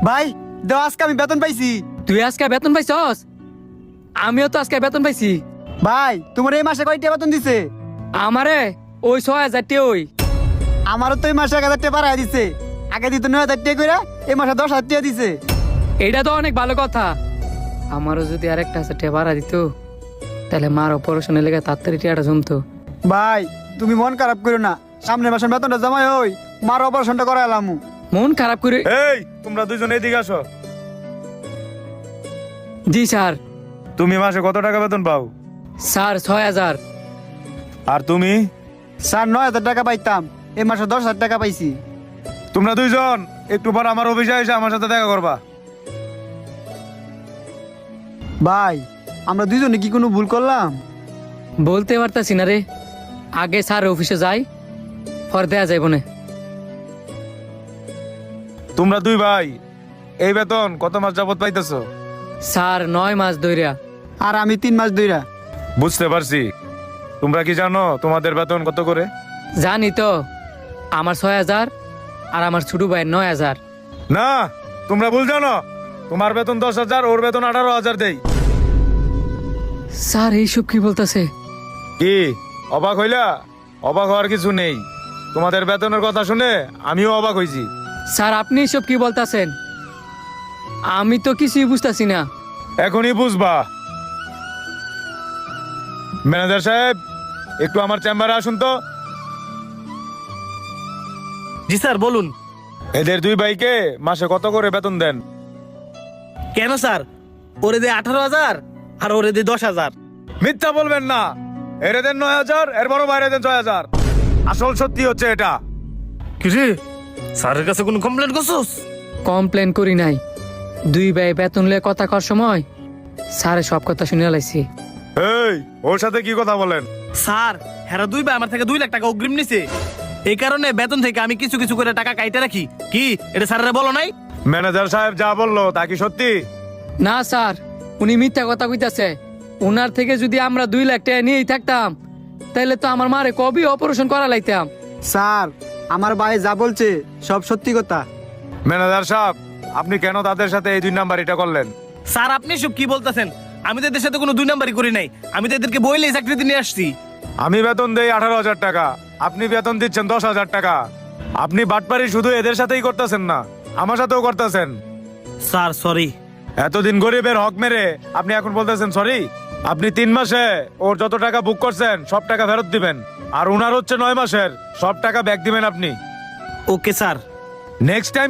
ভাই দাও, আজকে আমি বেতন পাইছি। তুই আজকে বেতন পাইছস? আমিও তো আজকে বেতন পাইছি। ভাই তোমার এই মাসে কয়টা বেতন দিছে? আমারে ওই 6,000 টি ওই। আমারও তো এই মাসে 1,000 টাকা বাড়ায় দিছে। আগে দিত 9,000 টাকা করে, এই মাসে 10,000 টাকা দিছে। এইটা তো অনেক ভালো কথা। আমারও যদি আরেকটা 1,000 টাকা বাড়া দিত তাহলে মার অপারেশনের লেগে তাড়াতাড়ি টাকাটা জমতো। ভাই তুমি মন খারাপ করো না, সামনের মাসে বেতনটা জমা হই মার অপারেশনটা করাইলাম। মন খারাপ করে। এই তোমরা দুজন এদিকে আসো। জি স্যার। তুমি মাসে কত টাকা বেতন পাও? স্যার 6,000। আর তুমি? স্যার 9,000 টাকা পাইতাম, এই মাসে 10,000 টাকা পাইছি। তোমরা দুইজন একটু পর আমার অফিসে এসে আমার সাথে দেখা করবা। ভাই আমরা দুইজনে কি কোনো ভুল করলাম? বলতে পারতাছি না রে। আগে স্যার অফিসে যাই, পর দেয়া যাইব না। তোমরা দুই ভাই এই বেতন কত মাস যাবত পাইতেছো? স্যার 9 মাস ধইরা। আর আমি 3 মাস ধইরা। বুঝতে পারছি। তোমরা কি জানো তোমাদের বেতন কত করে? জানি তো, আমার 6,000 আর আমার ছোট ভাইয়ের 9,000। না, তোমরা ভুল জানো। তোমার বেতন 10,000, ওর বেতন 18,000 দেই। স্যার এইসব কি বলতেছে? কি অবাক হইলা? অবাক হওয়ার কিছু নেই। তোমাদের বেতনের কথা শুনে আমিও অবাক হইছি। স্যার আপনি এসব কি বলতেছেন? আমি তো কিছুই বুঝতাছি না। এখনই বুঝবা। ম্যানেজার সাহেব, একটু আমার চেম্বারে আসুন তো। জি স্যার বলুন। এদের দুই ভাইকে মাসে কত করে বেতন দেন? কেন স্যার? ওরে দে 18,000 আর ওরে দে 10,000। মিথ্যা বলবেন না। এর দেন 9,000, এর বড় বাইরে দেন 6,000। আসল সত্যি হচ্ছে এটা। কি রে, স্যারের কাছে কোনো কমপ্লেন করছস? কমপ্লেন করি নাই। দুই ভাই বেতন লয়ে কথা কর সময় স্যারে সব কথা শুনে লাইছি। এই, ওর সাথে কি কথা বলেন? স্যার হেরা দুই ভাই আমার থেকে 2 লাখ টাকা অগ্রিম নিছে। এই কারণে বেতন থেকে আমি কিছু কিছু করে টাকা কাইতে রাখি। কি এটা স্যারের বলো নাই? ম্যানেজার সাহেব যা বললো তা কি সত্যি? না স্যার, উনি মিথ্যা কথা কইতাছে। ওনার থেকে যদি আমরা 2 লাখ টাকা নিয়েই থাকতাম তাহলে তো আমার মারে কবে অপারেশন করা লাইতাম। স্যার আমার ভাই যা বলছে সব সত্যি কথা। ম্যানেজার সাহেব, আপনি কেন তাদের সাথে এই 2 নাম্বার এটা করলেন? স্যার আপনি সব কি বলতেছেন? আমি তো এদের সাথে কোনো 2 নাম্বারই করি নাই। আমি তো এদেরকে বইলেই চাকরিতে নিয়ে আসছি। আমি বেতন দেই 18,000 টাকা, আপনি বেতন দিচ্ছেন 10,000 টাকা। আপনি বাটপারি শুধু এদের সাথেই করতেছেন না, আমার সাথেও করতেছেন। Sir sorry. এতদিন গরিবের হক মেরে আপনি এখন বলতেছেন সরি? আপনি 3 মাসে ওর যত টাকা বুক করছেন সব টাকা ফেরত দিবেন, আর উনার হচ্ছে 9 মাসের সব টাকা ব্যাক দিবেন আপনি। Okay sir. Next time